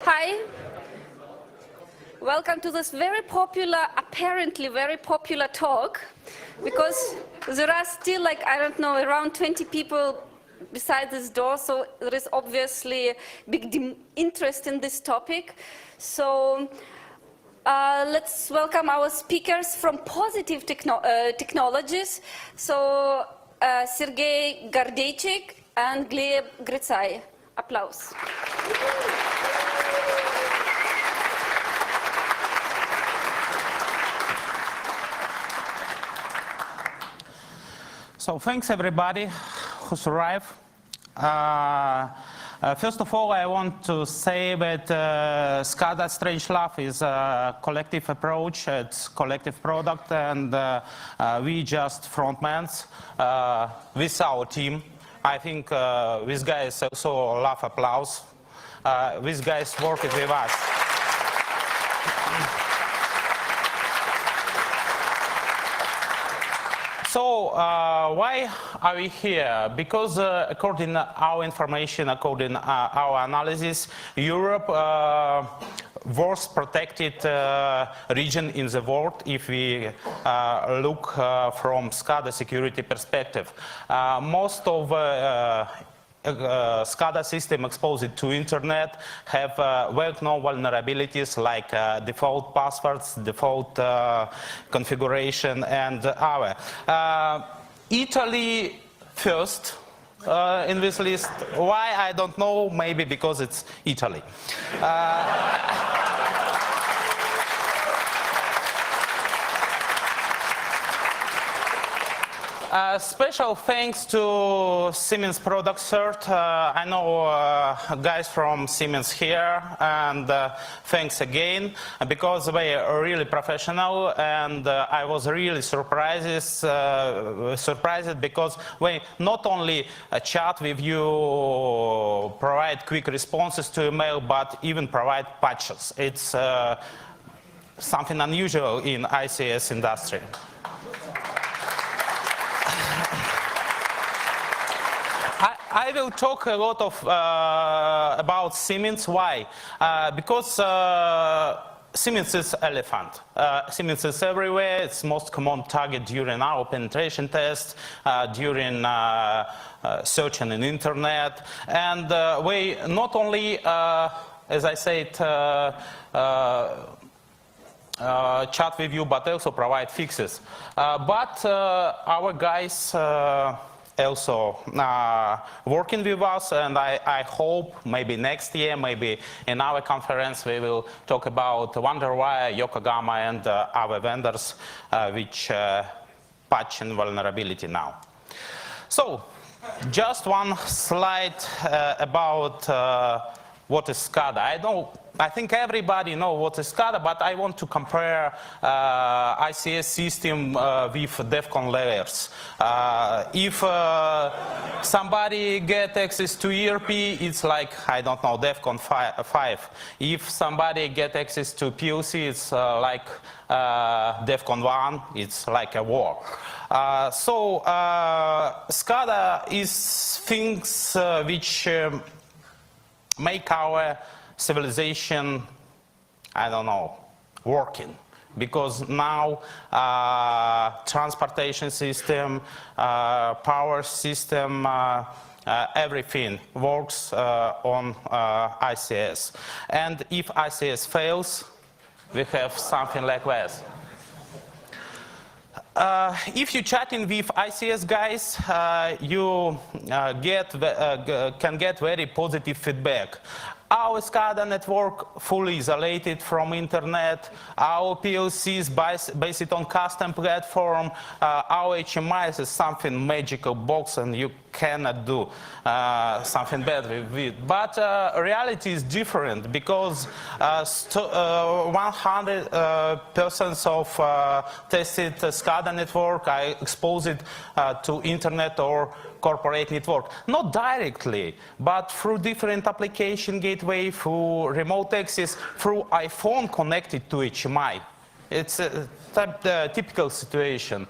Hi. Welcome to this very popular, apparently very popular talk, because there are still, like, I don't know, around 20 people beside this door, so there is obviously big interest in this topic. So let's welcome our speakers from positive technologies. So Sergey Gardeychik and Gleb Gritsay. Applause. So thanks everybody who's arrived. First of all, I want to say that scada strangelove is a collective approach, it's collective product, and we just frontmans with our team. I think these guys also love applause. These guys work with us. So why are we here? Because according to our information, according to our analysis, Europe worst protected region in the world if we look from SCADA security perspective. Most of SCADA system exposed to internet have well-known vulnerabilities like default passwords, default configuration, and other. Italy first in this list. Why? I don't know. Maybe because it's Italy. Special thanks to Siemens Product Cert. I know guys from Siemens here, and thanks again, because they are really professional, and I was really surprised because they not only chat with you, provide quick responses to email, but even provide patches. It's something unusual in ICS industry. I will talk a lot of about Siemens. Why? Because Siemens is elephant. Siemens is everywhere. It's most common target during our penetration test, during searching on the internet, and we not only, as I said, chat with you, but also provide fixes. But our guys also working with us, and I hope maybe next year, maybe in our conference, we will talk about WonderWire, Yokohama, and other vendors which patch in vulnerability now. So, just one slide about what is SCADA. I think everybody knows what is SCADA, but I want to compare ICS system with DEFCON layers. If somebody get access to ERP, it's like, I don't know, DEFCON 5. If somebody get access to PLC, it's like DEFCON 1, it's like a war. So SCADA is things which make our civilization, I don't know, working. Because now transportation system, power system, everything works on ICS. And if ICS fails, we have something like this. If you're chatting with ICS guys, you can get very positive feedback. Our SCADA network fully isolated from internet. Our PLCs based on custom platform. Our HMIs is something magical box, and you cannot do something bad with it. But reality is different, because 100% of tested SCADA network are exposed to internet or corporate network. Not directly, but through different application gateway, through remote access, through iPhone connected to HMI. It's a typical situation.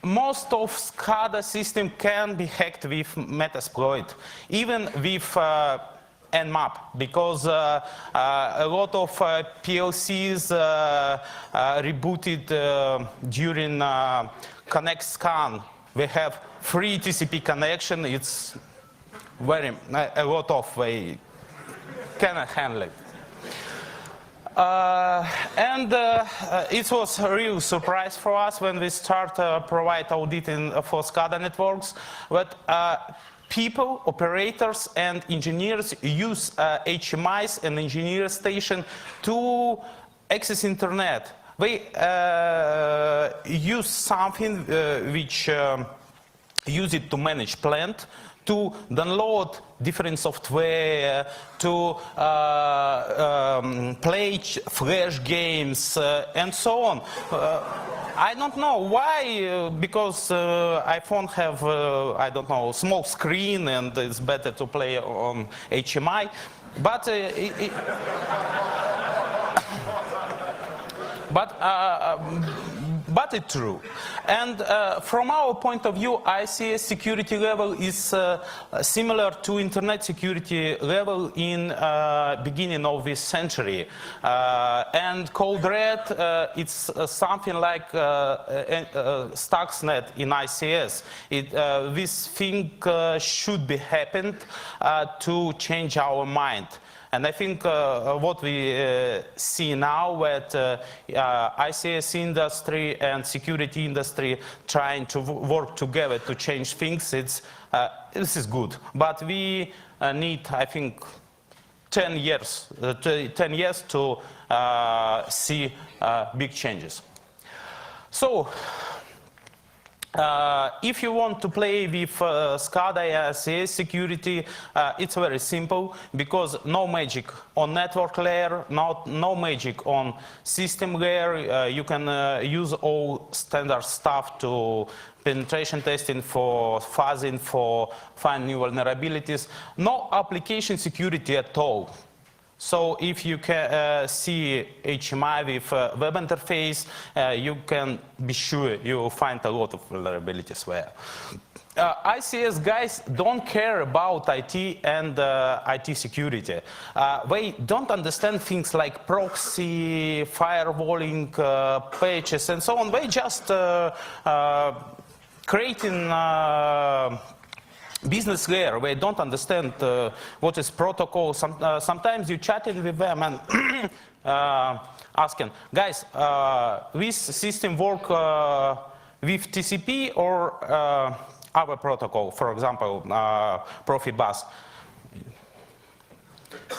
Most of SCADA system can be hacked with Metasploit. Even with nmap, because a lot of PLCs rebooted during connect scan. We have free TCP connection. It's very a lot of way cannot handle it. It was a real surprise for us when we start provide auditing for SCADA networks. But people, operators, and engineers use HMIs and engineer station to access internet. They use something which use it to manage plant, to download different software, to play flash games, and so on. I don't know why, because iPhone have, I don't know, small screen and it's better to play on HMI, but but it's true. And from our point of view, ICS security level is similar to internet security level in beginning of this century. And Code Red, it's something like Stuxnet in ICS. This thing should be happened to change our mind. And I think what we see now that ICS industry and security industry trying to work together to change things, this is good. But we need, I think, 10 years to see big changes. So, if you want to play with SCADA ICS security, it's very simple, because no magic on network layer, no magic on system layer. You can use all standard stuff to penetration testing, for fuzzing, for find new vulnerabilities. No application security at all. So if you can see HMI with web interface, you can be sure you will find a lot of vulnerabilities there. ICS guys don't care about IT and IT security. They don't understand things like proxy, firewalling, patches, and so on. They just creating business layer. They don't understand what is protocol. Sometimes you chatting with them and asking, guys, this system work with TCP or other protocol, for example, Profibus.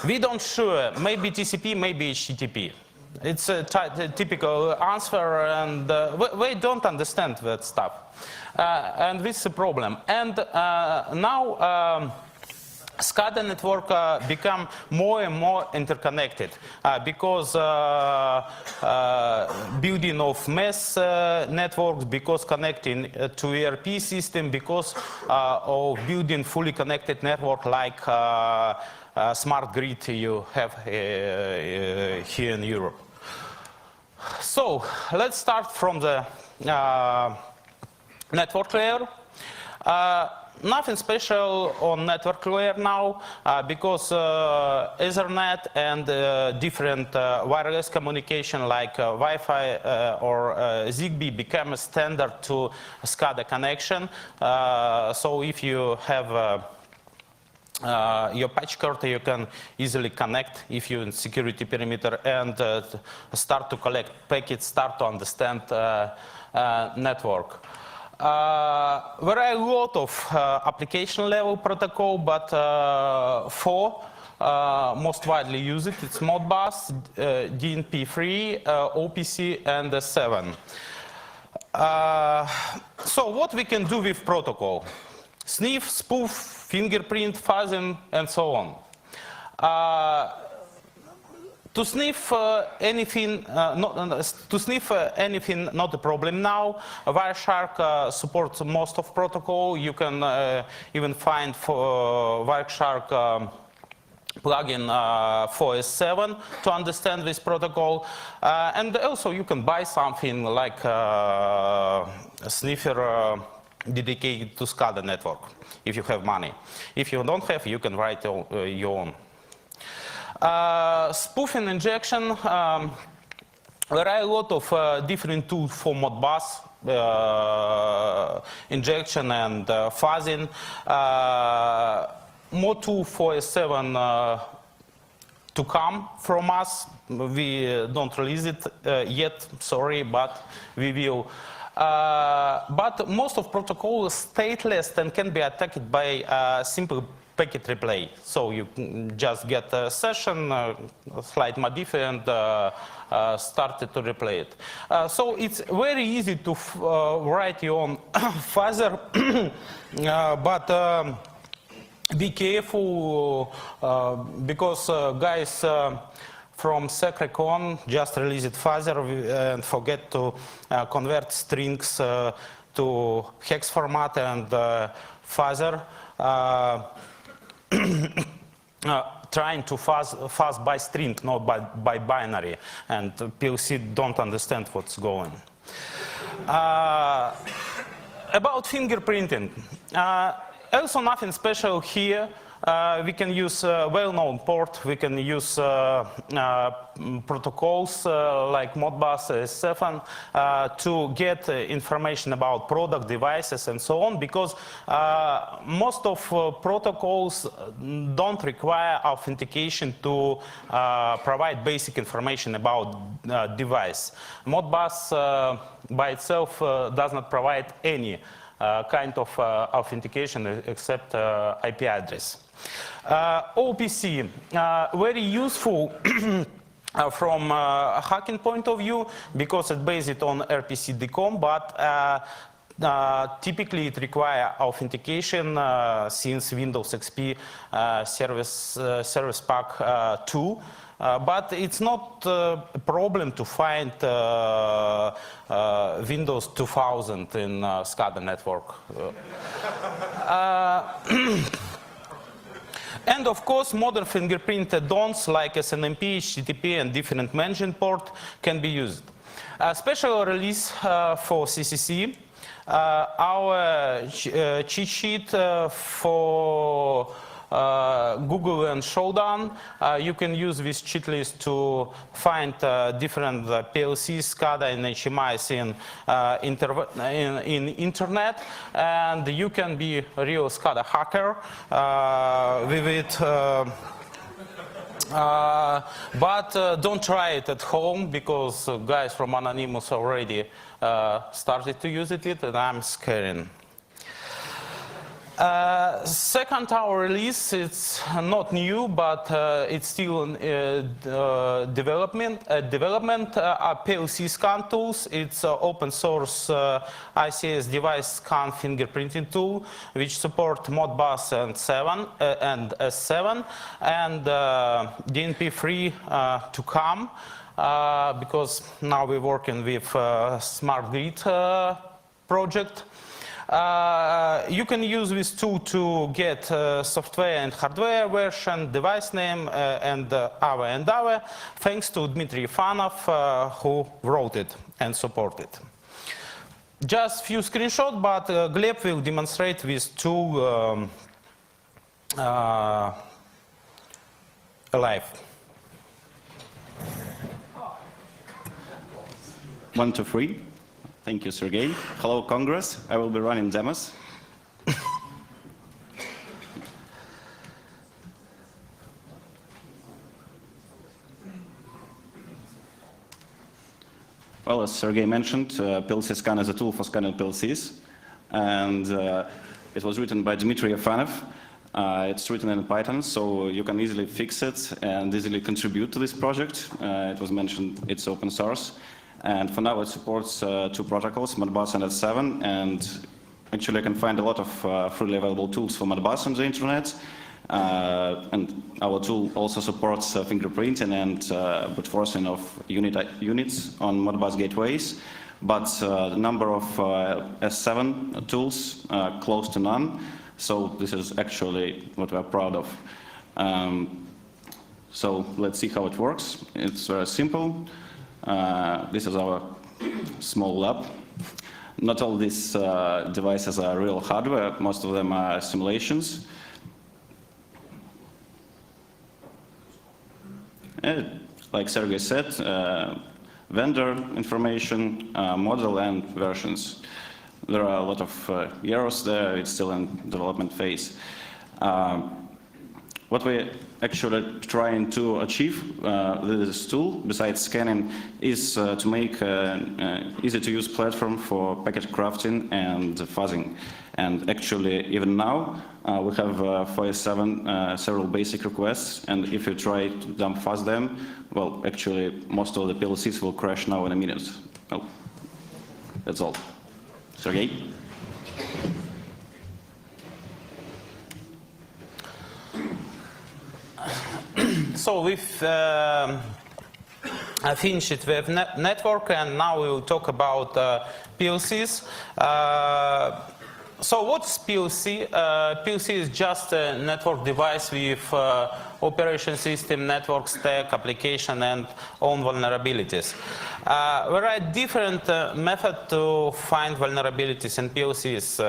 We don't sure, maybe TCP, maybe HTTP. It's a typical answer, and we don't understand that stuff. And this is a problem. And now SCADA network become more and more interconnected because building of mesh networks, because connecting to ERP system, because of building fully connected network like smart grid you have here in Europe. So let's start from the network layer. Nothing special on network layer now because Ethernet and different wireless communication like Wi-Fi or Zigbee become a standard to SCADA connection. So if you have your patch card, you can easily connect if you're in security perimeter and start to collect packets, start to understand network. There are a lot of application level protocol, but four most widely used. It's Modbus, DNP3, OPC, and 7. So what we can do with protocol? Sniff, spoof, fingerprint, fuzzing, and so on. To sniff anything, not a problem now. Wireshark supports most of protocol. You can even find for Wireshark plugin for S7 to understand this protocol. And also you can buy something like a sniffer dedicated to SCADA network if you have money. If you don't have, you can write your own Spoofing injection. There are a lot of different tools for Modbus injection and fuzzing. More tools for S7 to come from us. We don't release it yet, sorry, but we will. But most of protocol is stateless and can be attacked by simple packet replay. So you just get a session, slight modify, and start to replay it. So it's very easy to write your own fuzzer, but be careful because guys from SecRecon just released fuzzer and forget to convert strings to hex format and fuzzer. Trying to fuzz by string, not by binary, and PLC don't understand what's going. About fingerprinting, also nothing special here. We can use well-known port. We can use protocols like Modbus S7 to get information about product devices and so on, because most of protocols don't require authentication to provide basic information about device. Modbus by itself does not provide any kind of authentication except IP address. OPC, very useful from a hacking point of view because it's based on RPC DCOM, but typically it requires authentication since Windows XP Service Pack 2. But it's not a problem to find Windows 2000 in SCADA network. And of course, modern fingerprint add-ons like SNMP, HTTP, and different mention port can be used. A special release for CCC, our cheat sheet for Google and Showdown. You can use this cheat list to find different PLCs, SCADA, and HMIs in internet, and you can be a real SCADA hacker with it. But don't try it at home because guys from Anonymous already started to use it, and I'm scaring. Second our release, it's not new, but it's still in development. PLC scan tools, it's open source ICS device scan fingerprinting tool, which support Modbus and S7, and DNP3 to come, because now we're working with Smart Grid project. You can use this tool to get software and hardware version, device name, and our, thanks to Dmitry Ivanov, who wrote it and supported it. Just few screenshots, but Gleb will demonstrate this tool live. 1, 2, 3. Thank you, Sergey. Hello, Congress. I will be running demos. Well, as Sergey mentioned, PLC scan is a tool for scanning PLCs, and it was written by Dmitry Ivanov. It's written in Python, so you can easily fix it and easily contribute to this project. It was mentioned it's open source. And for now, it supports 2 protocols, Modbus and S7, and actually I can find a lot of freely available tools for Modbus on the internet. And our tool also supports fingerprinting and brute forcing of units on Modbus gateways, but the number of S7 tools close to none, so this is actually what we're proud of. So let's see how it works. It's very simple. This is our small lab. Not all these devices are real hardware. Most of them are simulations. Like Sergey said, vendor information, model, and versions. There are a lot of errors there. It's still in development phase. What we're actually trying to achieve with this tool, besides scanning, is to make an easy-to-use platform for package crafting and fuzzing. And actually, even now, we have for S7 several basic requests, and if you try to dump fuzz them, well, actually, most of the PLCs will crash now in a minute. Well, that's all. Sergey? So we've finished it with network, and now we will talk about PLCs. So what's PLC? PLC is just a network device with operation system, network stack, application, and own vulnerabilities. There are different methods to find vulnerabilities in PLCs.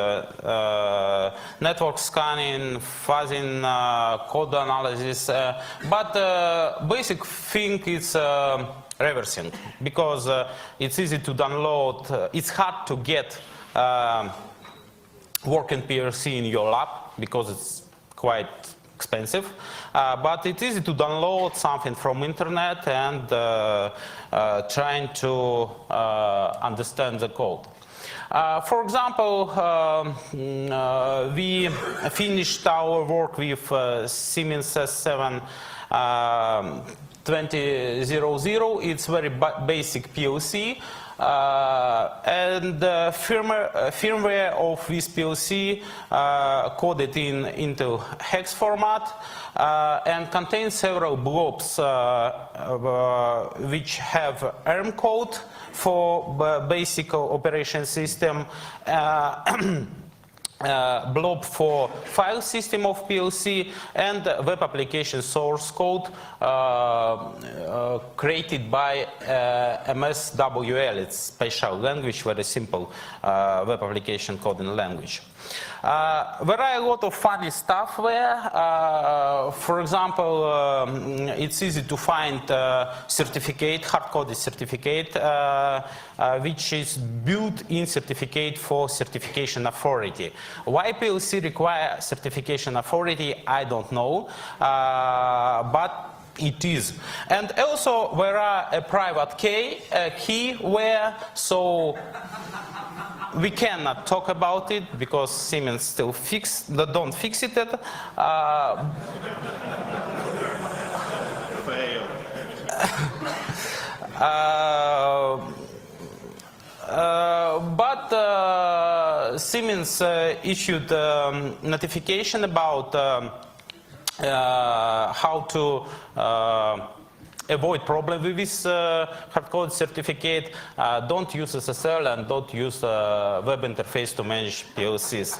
Network scanning, fuzzing, code analysis, but basic thing is reversing, because it's easy to download. It's hard to get working PLC in your lab because it's quite expensive, but it's easy to download something from internet and trying to understand the code. For example, we finished our work with Siemens S7 2000. It's very basic PLC. And the firmware of this PLC coded into hex format and contains several blobs which have ARM code for basic operation system, blob for file system of PLC, and web application source code created by MSWL. It's special language, very simple web application coding language. There are a lot of funny stuff there. For example, it's easy to find certificate, hard-coded certificate, which is built-in certificate for certification authority. Why PLC require certification authority, I don't know, but it is. And also there are a private key where, so we cannot talk about it because Siemens still don't fix it. Fail. But Siemens issued notification about how to avoid problem with this hard-coded certificate. Don't use SSL and don't use web interface to manage PLCs.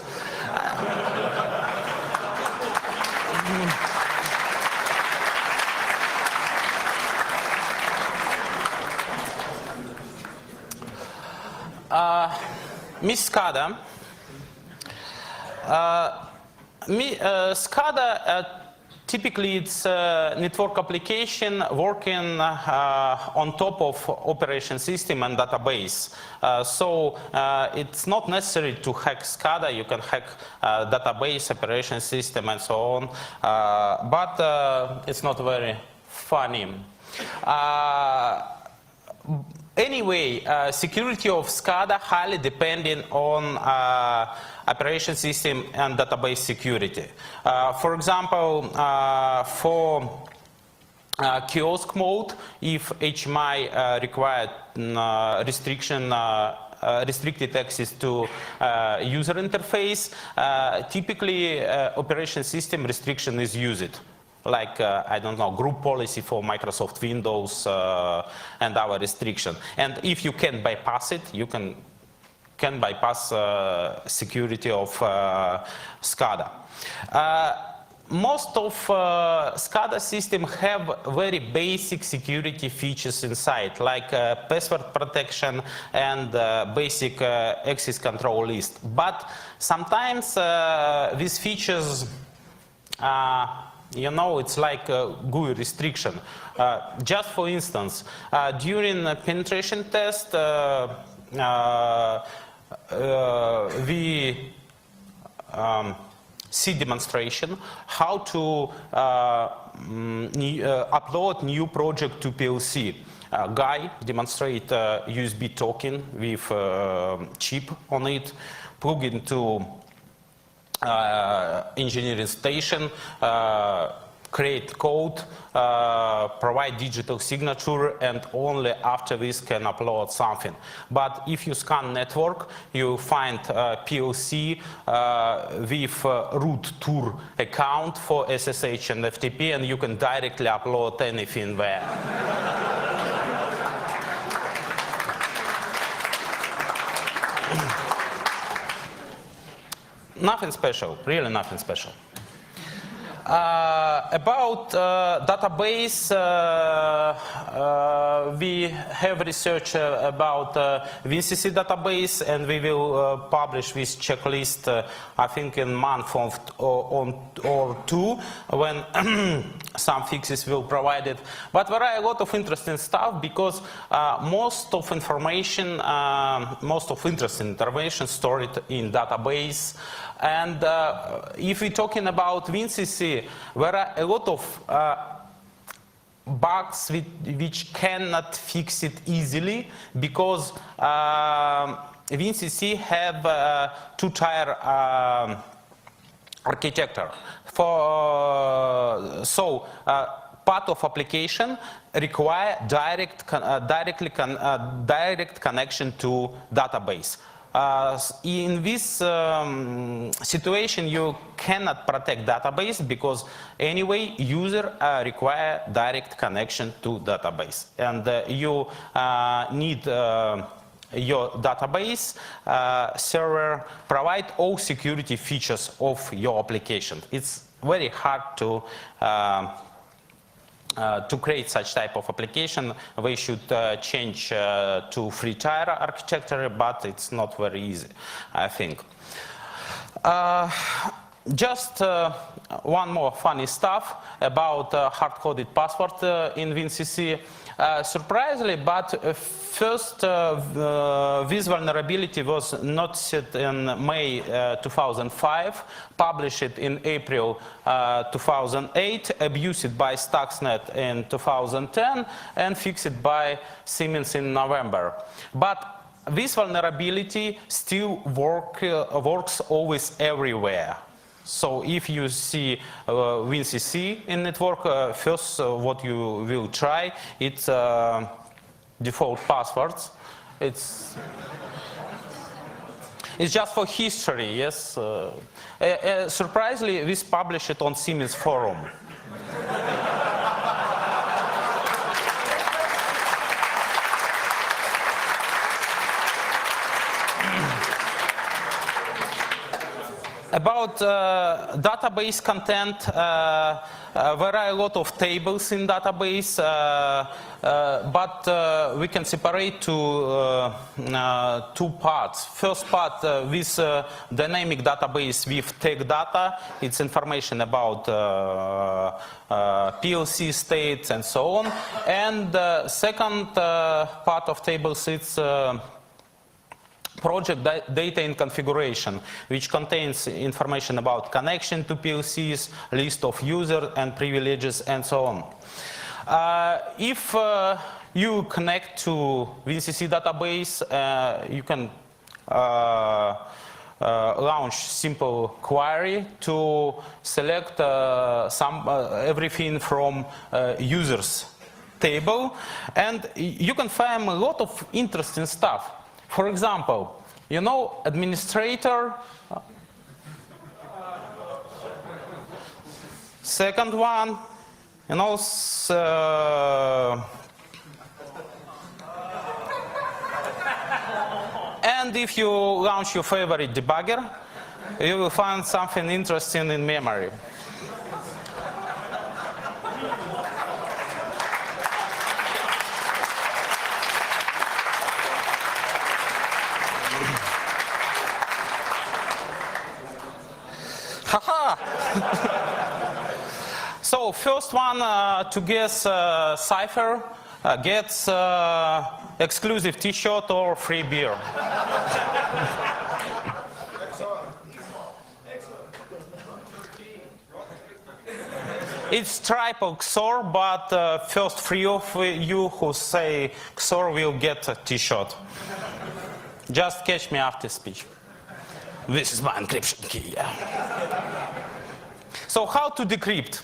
Miss SCADA. SCADA typically it's a network application working on top of operation system and database. So it's not necessary to hack SCADA. You can hack database, operation system, and so on. But it's not very funny. Anyway, security of SCADA highly depending on operation system and database security. For example, for kiosk mode, if HMI required restricted access to user interface, typically operation system restriction is used. Like, I don't know, group policy for Microsoft Windows and our restriction. And if you can bypass it, you can bypass security of SCADA. Most of SCADA systems have very basic security features inside, like password protection and basic access control list. But sometimes these features you know, it's like a GUI restriction. Just for instance, during a penetration test, we see demonstration how to upload new project to PLC. Guy demonstrate USB token with chip on it, plug into engineering station, create code, provide digital signature, and only after this can upload something. But if you scan network, you find PLC with root tour account for SSH and FTP, and you can directly upload anything there. Nothing special, really nothing special. About database, we have research about VCC database, and we will publish this checklist, I think, in a month or two, when some fixes will provide it. But there are a lot of interesting stuff, because most of information, most of interesting information stored in database. And if we're talking about WinCC, there are a lot of bugs which cannot fix it easily, because WinCC have two-tier architecture. Part of application require direct connection to database. In this situation, you cannot protect database, because anyway, user require direct connection to database, and you need your database server provide all security features of your application. It's very hard to create such type of application. We should change to free-tier architecture, but it's not very easy, I think. Just one more funny stuff about hard-coded password in WinCC. Surprisingly, but first this vulnerability was noticed in May 2005, published in April 2008, abused by Stuxnet in 2010, and fixed by Siemens in November. But this vulnerability still works always everywhere. So if you see WinCC in network, first what you will try, it's default passwords. It's just for history, yes. Surprisingly, this published on Siemens forum. About database content, there are a lot of tables in database, but we can separate to two parts. First part, with dynamic database with tag data, it's information about PLC states and so on. And second part of tables, it's project data and configuration, which contains information about connection to PLCs, list of users and privileges, and so on. If you connect to WinCC database, you can launch simple query to select everything from users table, and you can find a lot of interesting stuff. For example, you know, administrator, second one, you know, and if you launch your favorite debugger, you will find something interesting in memory. So first one to guess cipher gets exclusive T-shirt or free beer. It's tripe of XOR, but first 3 of you who say XOR will get a T-shirt. Just catch me after speech. This is my encryption key. Yeah. So how to decrypt?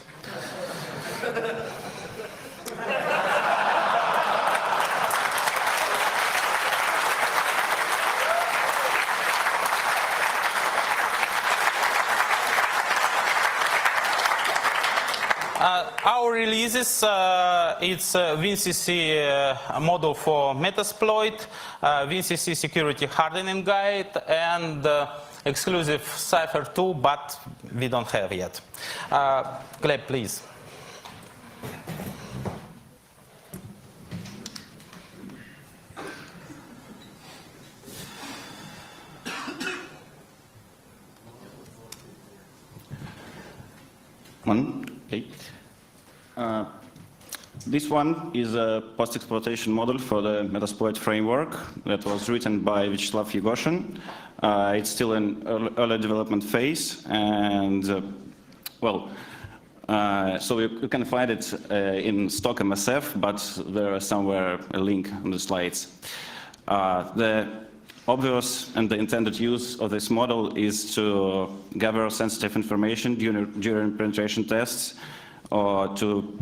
Our releases, it's WinCC model for Metasploit, WinCC security hardening guide, and exclusive cipher tool, but we don't have yet. Gleb, please. Okay. This one is a post-exploitation model for the Metasploit framework that was written by Vyacheslav Yegoshin. It's still in early development phase, and so you can find it in stock MSF, but there is somewhere a link on the slides. The obvious and the intended use of this model is to gather sensitive information during penetration tests, or to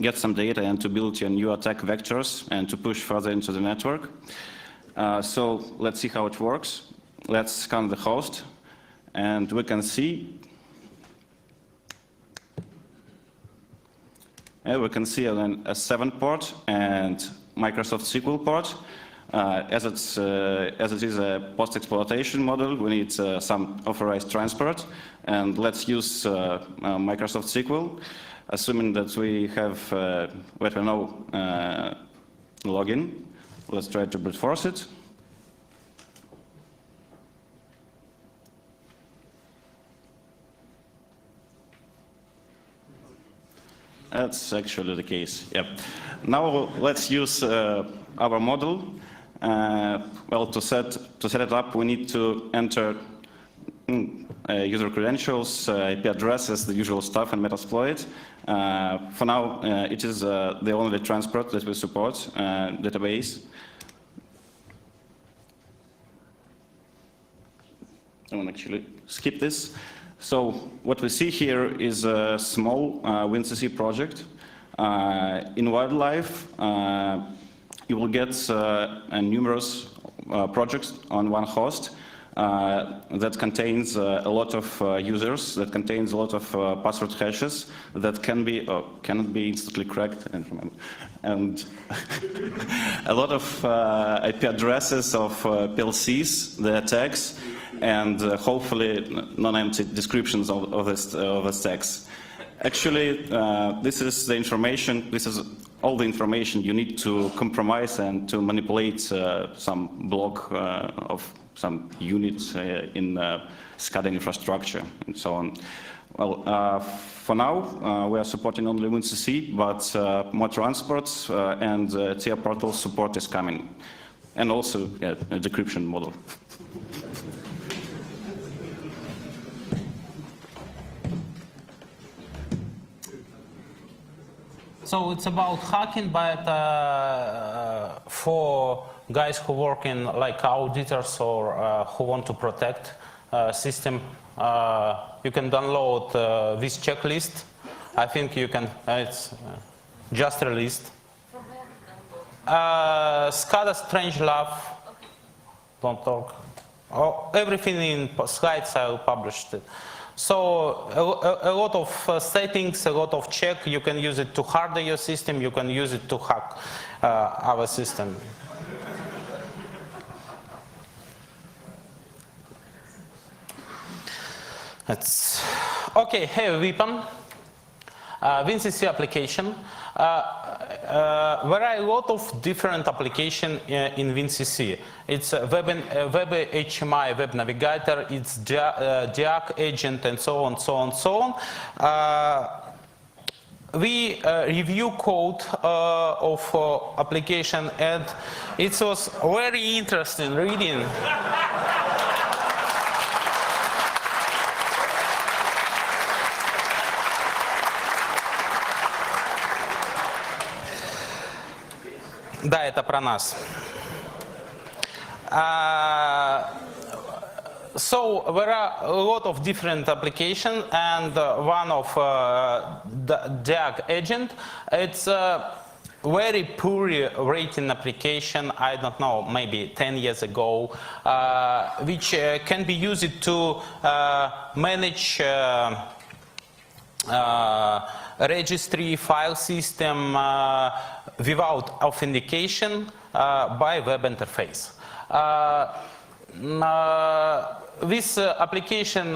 get some data and to build your new attack vectors and to push further into the network. So let's see how it works. Let's scan the host, and we can see a 7 port and Microsoft SQL port. As it is a post-exploitation model, we need some authorized transport, and let's use Microsoft SQL, assuming that we have what we know login. Let's try to brute force it. That's actually the case. Yep. Now let's use our model. To set it up, we need to enter user credentials, IP addresses, the usual stuff in Metasploit. For now, it is the only transport that we support, database. I will actually skip this. So what we see here is a small WinCC project. In wildlife, you will get numerous projects on one host that contains a lot of users, that contains a lot of password hashes that cannot be instantly cracked, and a lot of IP addresses of PLCs, the attacks, and hopefully non-empty descriptions of the stacks. Actually, this is the information. This is all the information you need to compromise and to manipulate some block of some units in SCADA infrastructure and so on. Well, for now, we are supporting only WinCC, but more transports and tier portal support is coming, and also a decryption model. So it's about hacking, but for guys who work in like auditors or who want to protect system, you can download this checklist. I think you can, it's just released. SCADA strangelove, don't talk. Oh, everything in slides I published it. So a lot of settings, a lot of check. You can use it to harden your system. You can use it to hack our system. That's okay. Hey, weapon, WinCC application. There are a lot of different applications in WinCC. It's web HMI, web navigator, it's DIAC agent, and so on, so on, so on. we review code of application, and it was very interesting reading. Да, это про нас. So there are a lot of different applications, and one of DAG agent, it's a very poorly written application, I don't know, maybe 10 years ago, which can be used to manage registry file system without authentication by web interface. This application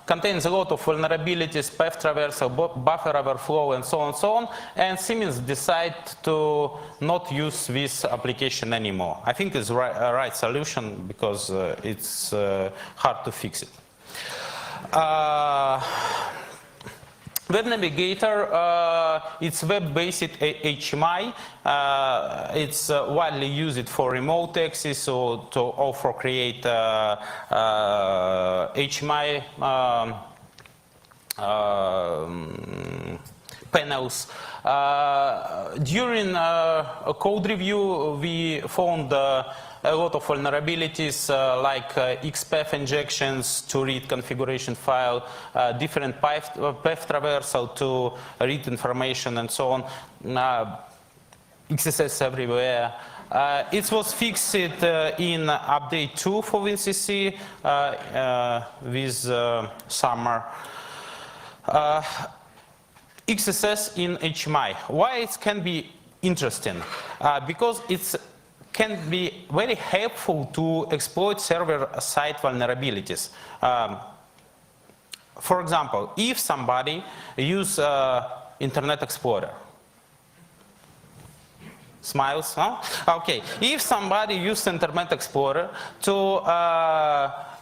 contains a lot of vulnerabilities, path traversal, buffer overflow, and so on, and Siemens decided to not use this application anymore. I think it's a right solution because it's hard to fix it. Web Navigator, it's web-based HMI. It's widely used for remote access or for create HMI panels. During a code review, we found a lot of vulnerabilities like XPath injections to read configuration file, different path traversal to read information, and so on. XSS everywhere. It was fixed in update 2 for WinCC with summer. XSS in HMI. Why it can be interesting? Because it's can be very helpful to exploit server-side vulnerabilities. For example, if somebody uses Internet Explorer, smiles, huh? Okay, if somebody uses Internet Explorer to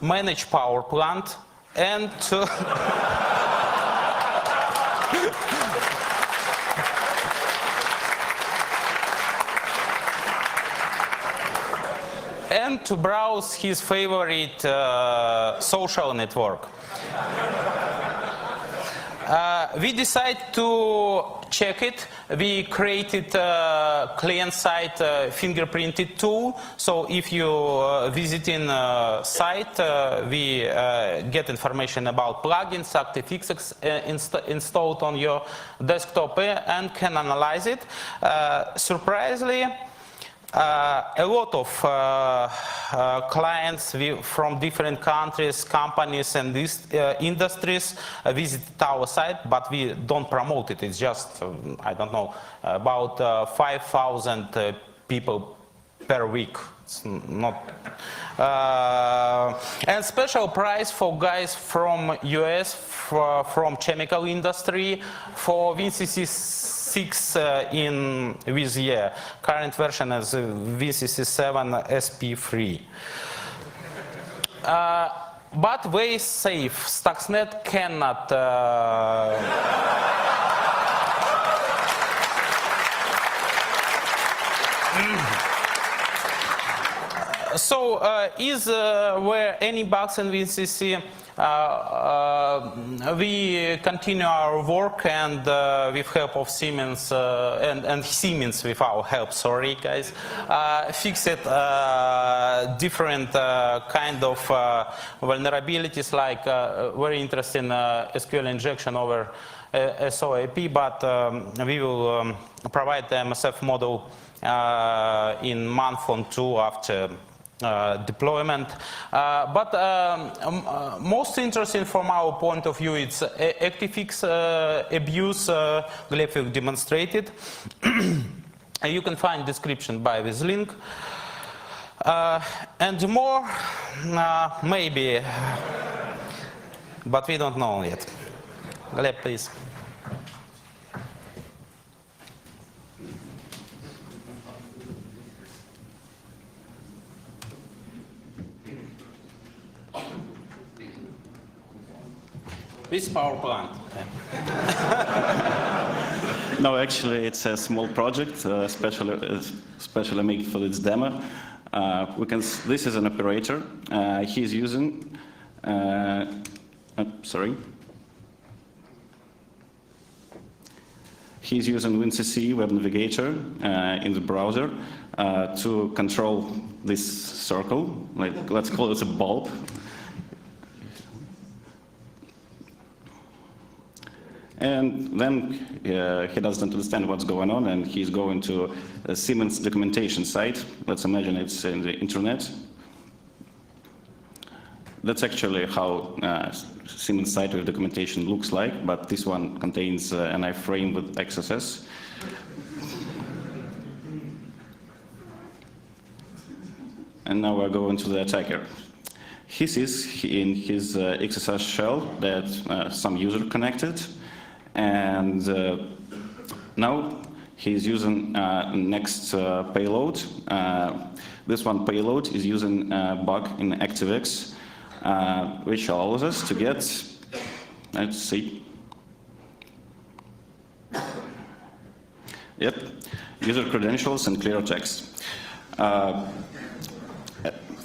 manage power plant and to and to browse his favorite social network. We decided to check it. We created a client-side fingerprinted tool. So if you visiting a site, we get information about plugins, ActiveX installed on your desktop and can analyze it. Surprisingly, a lot of clients from different countries, companies, and these industries visit our site, but we don't promote it. It's just, I don't know, about 5,000 people per week. It's not. And special prize for guys from US, from chemical industry, for WinCC 6 in this year. Current version is WinCC 7 SP3. But very safe. Stuxnet cannot. So, were any bugs in WinCC? We continue our work, and with help of Siemens and Siemens with our help, sorry guys, fix it different kind of vulnerabilities, like very interesting SQL injection over SOAP, but we will provide the MSF model in month or two after deployment. But most interesting from our point of view, it's ActiveX abuse. Gleb will demonstrate it. You can find description by this link. And more, maybe, but we don't know yet. Gleb, please. This power plant. No, actually, it's a small project, specially made for this demo. This is an operator. He's using, He's using WinCC Web Navigator in the browser to control this circle. Let's call it a bulb. And then he doesn't understand what's going on, and he's going to a Siemens documentation site. Let's imagine it's in the internet. That's actually how Siemens site with documentation looks like, but this one contains an iframe with XSS. And now we're going to the attacker. He sees in his XSS shell that some user connected, and now he's using next payload. This one payload is using a bug in ActiveX, which allows us to get, let's see, yep, user credentials and clear text.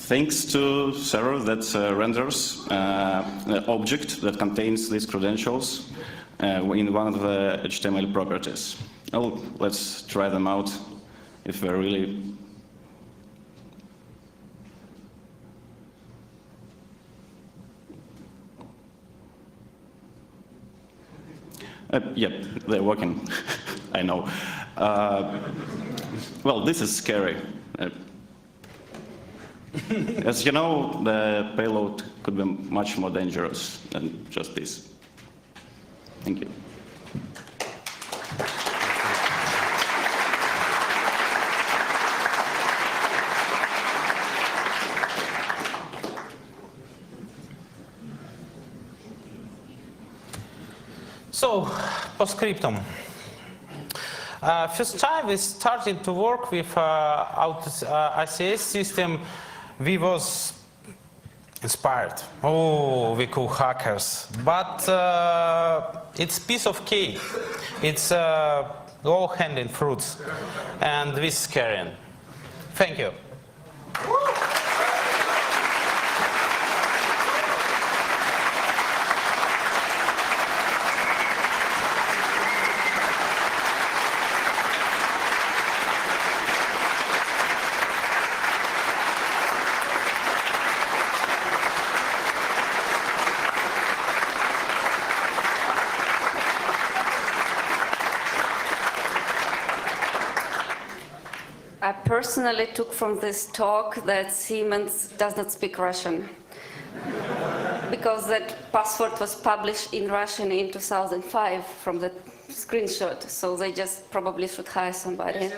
Thanks to server that renders the object that contains these credentials in one of the HTML properties. Oh, let's try them out if we're really... Yep, they're working. I know. Well, this is scary. As you know, the payload could be much more dangerous than just this. Thank you. So, postscriptum. First time we started to work with ICS system, we was inspired. Oh, we cool hackers. But it's piece of cake. It's low-hanging fruits, and we scaring. Thank you. I personally took from this talk that Siemens does not speak Russian because that password was published in Russian in 2005 from the screenshot, so they just probably should hire somebody.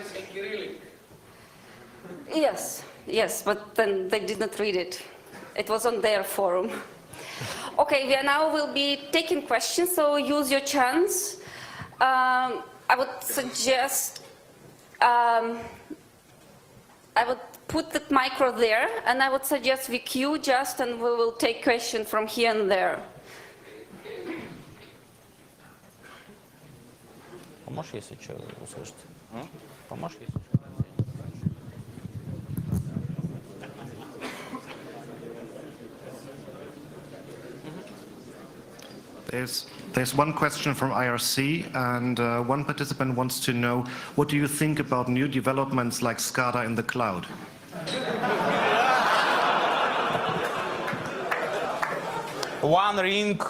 Yes, yes, but then they did not read it. It was on their forum. Okay, we now will be taking questions, so use your chance. I would suggest I would put the micro there, and I would suggest we queue just, and we will take questions from here and there. Поможешь, если что, услышать? Поможешь, если There's one question from IRC, and one participant wants to know, what do you think about new developments like SCADA in the cloud? One ring.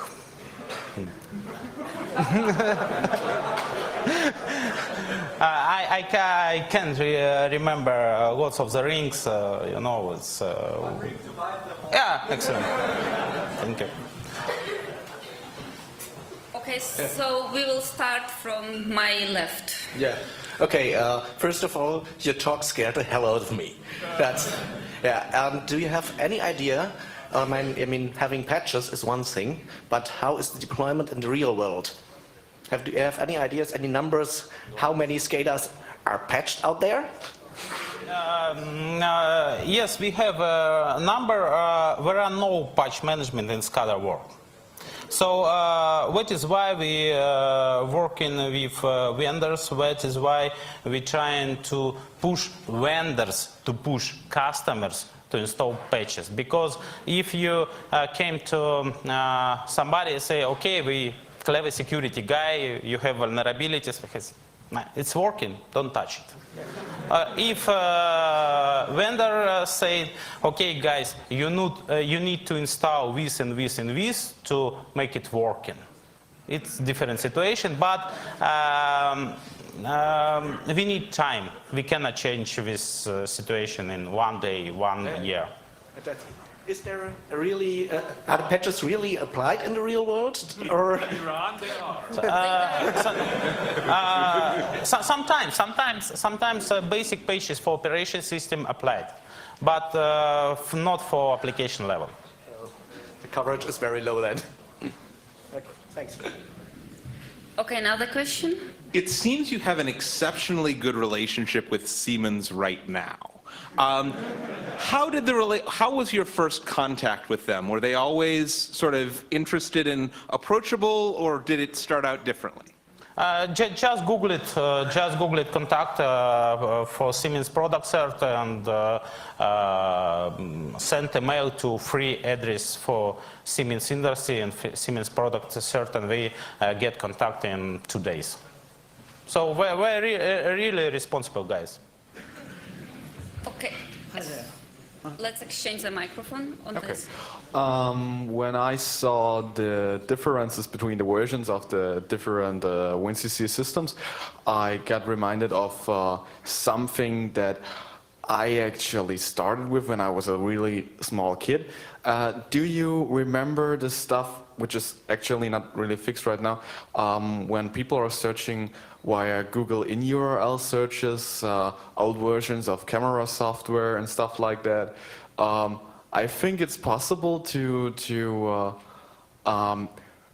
I can't remember lots of the rings, you know, it's... yeah, excellent. Thank you. Okay, so we will start from my left. Yeah. Okay. First of all, your talk scared the hell out of me. That's yeah. Do you have any idea? I mean, having patches is one thing, but how is the deployment in the real world? Do you have any ideas, any numbers? How many SCADAs are patched out there? Yes, we have a number. There are no patch management in SCADA world. So that is why we working with vendors. That is why we trying to push vendors to push customers to install patches. Because if you came to somebody and say, okay, we clever security guy, you have vulnerabilities, because it's working, don't touch it. If vendor say, okay guys, you need to install this and this and this to make it working. It's a different situation, but we need time. We cannot change this situation in one day, 1 year. Is there a really, are the patches really applied in the real world? Or Iran, they are. Sometimes basic patches for operation system applied, but not for application level. the coverage is very low then? Okay, thanks. Okay, another question? It seems you have an exceptionally good relationship with Siemens right now. How was your first contact with them? Were they always sort of interested and approachable, or did it start out differently? Just Google it. Contact for Siemens product cert and send a mail to free address for Siemens industry and Siemens product cert, and we get contact in 2 days. So we're really responsible guys. Okay. Let's exchange the microphone on this. When I saw the differences between the versions of the different WinCC systems, I got reminded of something that I actually started with when I was a really small kid. Do you remember the stuff, which is actually not really fixed right now, when people are searching via Google in URL searches, old versions of camera software and stuff like that? I think it's possible to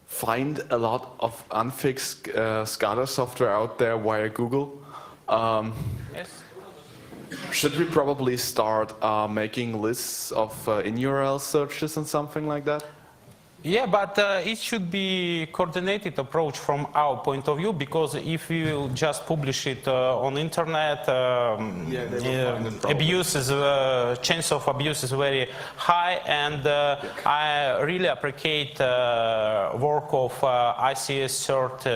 find a lot of unfixed SCADA software out there via Google. Yes. Should we probably start making lists of in-URL searches and something like that? Yeah, but it should be coordinated approach from our point of view, because if you just publish it on internet, abuse is, chance of abuse is very high, and I really appreciate work of ICS CERT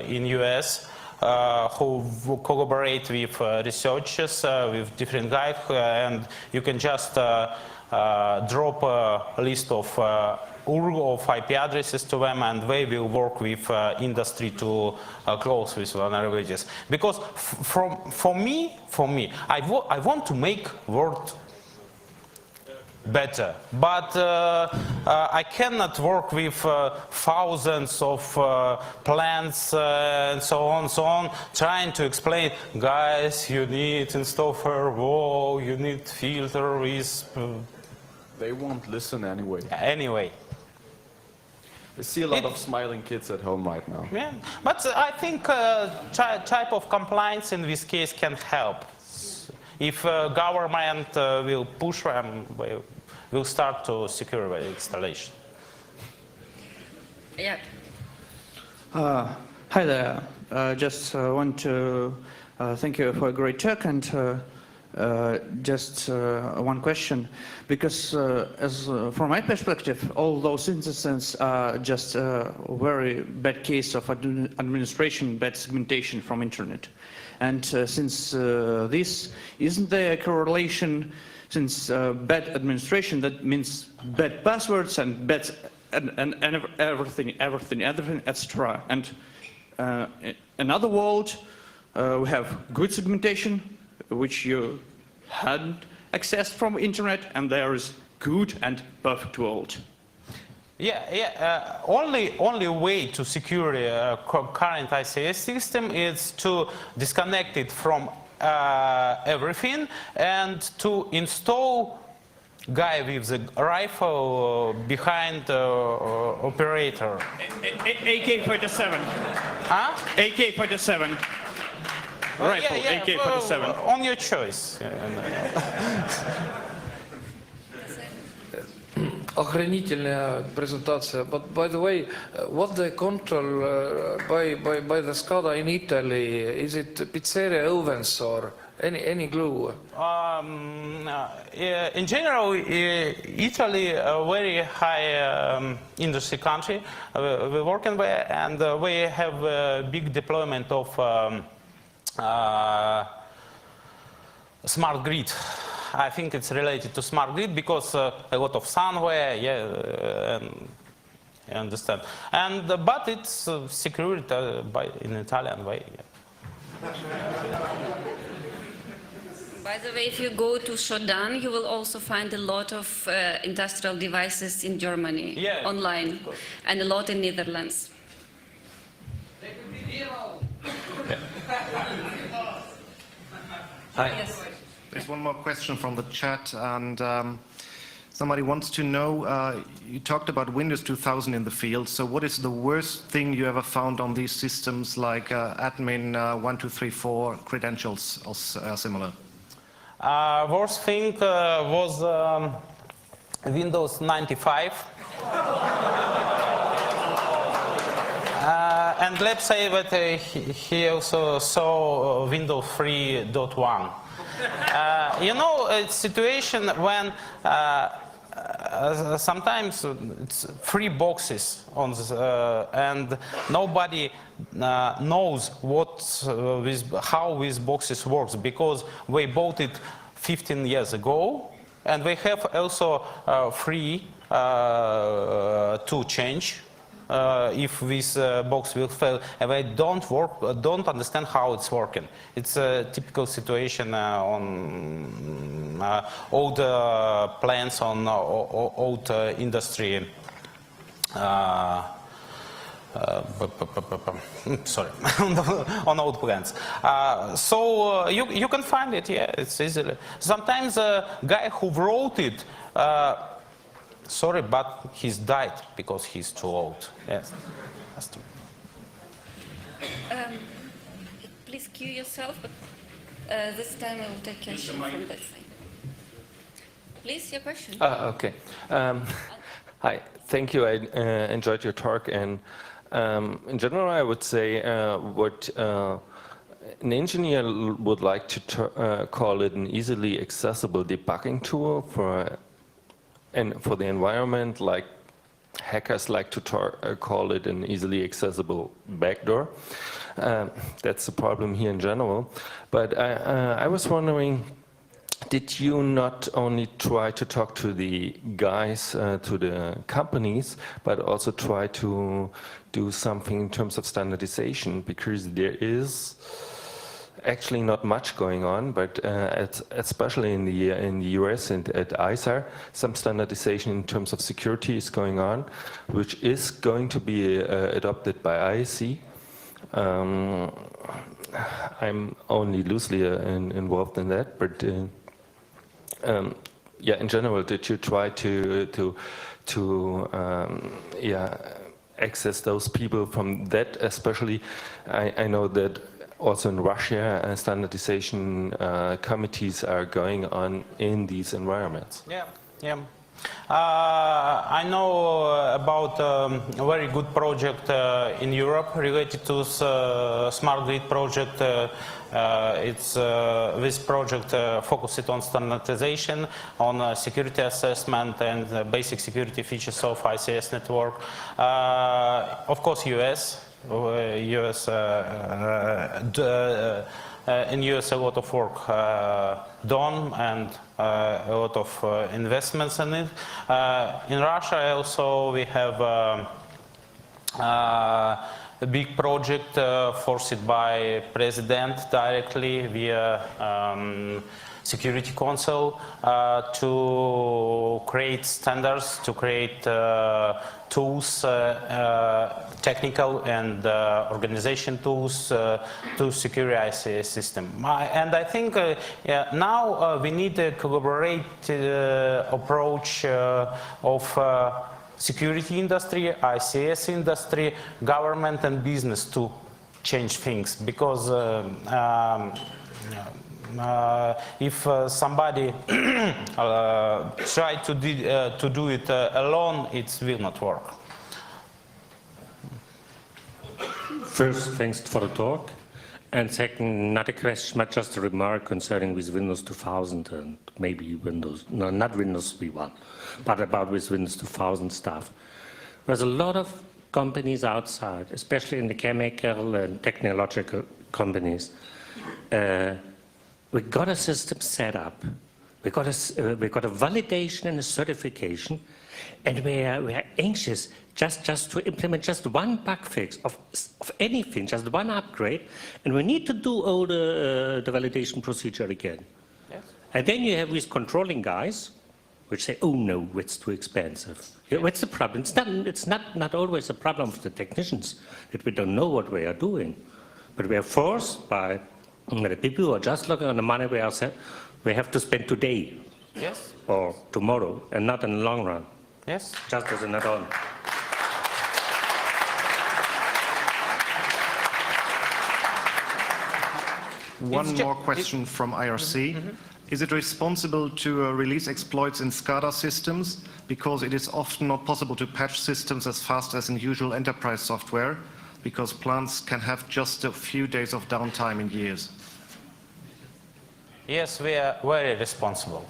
in US. Who collaborate with researchers, with different guys, and you can just drop a list of URL of IP addresses to them, and they will work with industry to close with vulnerabilities. Because for me, I want to make world better, but I cannot work with thousands of plans and so on, trying to explain, guys, you need install firewall, you need filter with... They won't listen anyway. Anyway. I see a lot of smiling kids at home right now. Yeah, but I think type of compliance in this case can help. If government will push them, we'll start to secure the installation. Yeah. Hi there. Just want to thank you for a great talk, and just one question, because from my perspective, all those instances are just a very bad case of administration, bad segmentation from internet. And since this, isn't there a correlation, since bad administration, that means bad passwords and bad and everything, etc. And in other world, we have good segmentation, which you hadn't accessed from internet, and there is good and perfect world. Yeah. Only way to secure a current ICS system is to disconnect it from everything and to install guy with the rifle behind the operator. AK-47. Huh? AK-47. Rifle, Yeah, AK-47. On your choice. охренительная презентация. But by the way, what the control by the SCADA in Italy? Is it pizzeria ovens or any glue? In general, Italy a very high industry country. We work in there, and we have a big deployment of smart grid. I think it's related to smart grid because a lot of somewhere, I understand. And but it's secured in Italian way. Yeah. By the way, if you go to Shodan, you will also find a lot of industrial devices in Germany online, and a lot in Netherlands. Hi. Yes. There's one more question from the chat, and somebody wants to know, you talked about Windows 2000 in the field, so what is the worst thing you ever found on these systems, like admin 1234 credentials or similar? Worst thing was Windows 95. And let's say that he also saw Windows 3.1. You know, it's a situation when sometimes it's 3 boxes on this, and nobody knows how these boxes works, because we bought it 15 years ago, and we have also free to change. If this box will fail, and they don't understand how it's working. It's a typical situation on old plants, on old industry. Sorry, on old plants. So you can find it. Yeah, it's easily. Sometimes a guy who wrote it. Sorry, but he's died because he's too old. Yes. Please cue yourself, but this time I will take question from that side. Please, your question. Okay. Hi, thank you. I enjoyed your talk, and in general, I would say what an engineer would like to call it an easily accessible debugging tool for the environment, like hackers like to call it an easily accessible backdoor. That's the problem here in general. But I was wondering, did you not only try to talk to the guys, to the companies, but also try to do something in terms of standardization? Because there is actually not much going on, but especially in the US and at ISAR, some standardization in terms of security is going on, which is going to be adopted by ISC. I'm only loosely involved in that, but yeah, in general, did you try to access those people from that? Especially, I know that also in Russia, standardization committees are going on in these environments. Yeah, yeah. I know about a very good project in Europe related to smart grid project. It's this project focused on standardization, on security assessment and basic security features of ICS network. Of course, US. In US a lot of work done, and a lot of investments in it. In Russia also we have a big project forced by President directly via Security Council to create standards, to create tools, technical and organization tools to secure ICS system. And I think now we need a collaborative approach of security industry, ICS industry, government and business to change things, because If somebody try to do it alone, it will not work. First, thanks for the talk. And second, not a question, but just a remark concerning with Windows 2000 and maybe Windows, no, not Windows V1, but about with Windows 2000 stuff. There's a lot of companies outside, especially in the chemical and technological companies. We got a system set up. We got a validation and a certification, and we are anxious just to implement just one bug fix of anything, just one upgrade, and we need to do all the validation procedure again. Yes. And then you have these controlling guys, which say, oh no, it's too expensive. What's the problem? It's not always a problem of the technicians, that we don't know what we are doing. But we are forced by the people who are just looking on the money we have to spend today. Yes. Or tomorrow, and not in the long run. Yes. Just as an add-on. One more question from IRC. Is it responsible to release exploits in SCADA systems because it is often not possible to patch systems as fast as in usual enterprise software because plants can have just a few days of downtime in years? Yes, we are very responsible.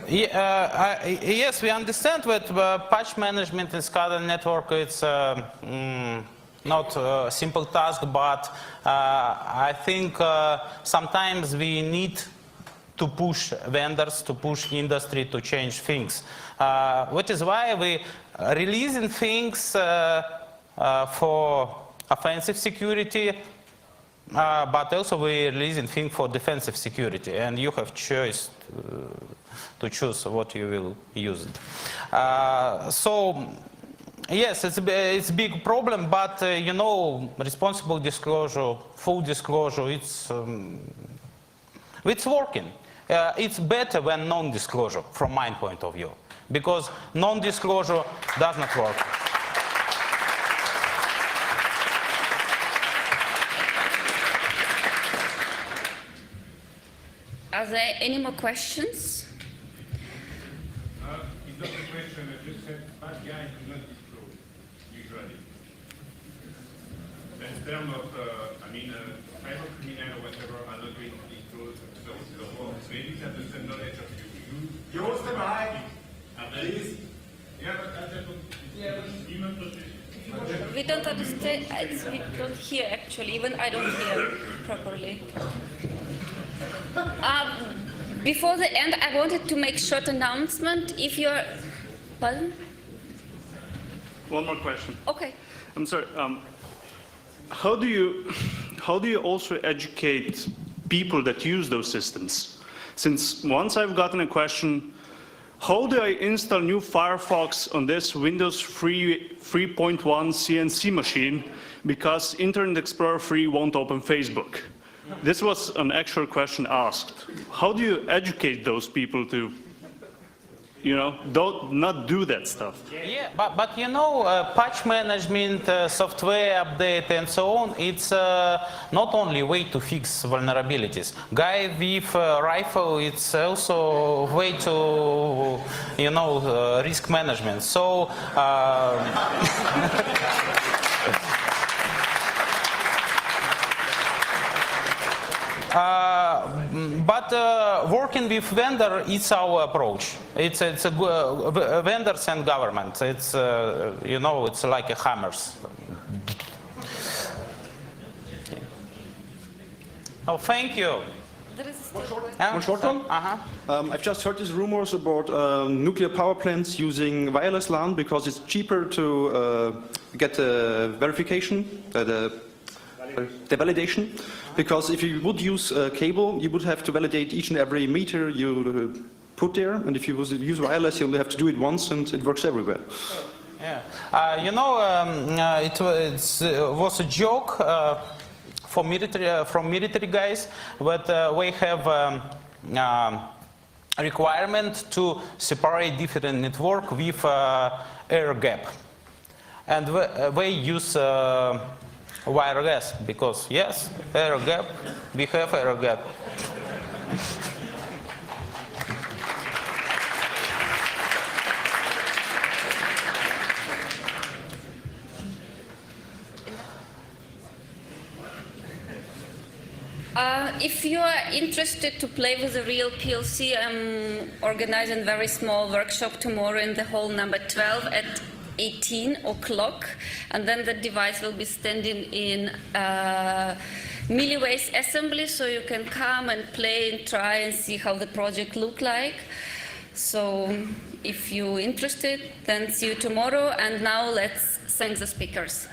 Yes, we understand that patch management in SCADA network is not a simple task, but I think sometimes we need to push vendors, to push industry to change things. Which is why we releasing things for offensive security, but also we releasing things for defensive security, and you have choice to choose what you will use. So yes, it's a big problem, but you know, responsible disclosure, full disclosure, it's working. It's better than non-disclosure from my point of view, because non-disclosure does not work. Are there any more questions? It's not a question, I just said bad guys do not disclose, usually. In terms of, cyber criminal or whatever are not going to disclose services of war. Maybe they have the same knowledge of you. You hold them high, please. Yeah, but human procedure. We don't understand, we don't hear actually, even I don't hear properly. Before the end, I wanted to make a short announcement. If you're, pardon? One more question. Okay. I'm sorry. How do you also educate people that use those systems? Since once I've gotten a question, how do I install new Firefox on this Windows 3.1 CNC machine because Internet Explorer 3 won't open Facebook? This was an actual question asked. How do you educate those people to, not do that stuff? Yeah, but you know, patch management, software update, and so on, it's not only a way to fix vulnerabilities. Guy with rifle, it's also a way to, risk management. So. But working with vendor is our approach. It's vendors and government. It's it's like a hammers. Oh, thank you. There is still One short one? I've just heard these rumors about nuclear power plants using wireless LAN because it's cheaper to get the verification, the validation. Because if you would use cable, you would have to validate each and every meter you put there. And if you use wireless, you'll have to do it once, and it works everywhere. Yeah, it was a joke from military guys, but we have requirement to separate different network with air gap. and they use wire gas, because yes, error gap, we have error gap. If you are interested to play with a real PLC, I'm organizing a very small workshop tomorrow in the hall number 12 at 18 o'clock, and then the device will be standing in milliways assembly, so you can come and play and try and see how the project look like. So if you're interested, then see you tomorrow, and now let's thank the speakers.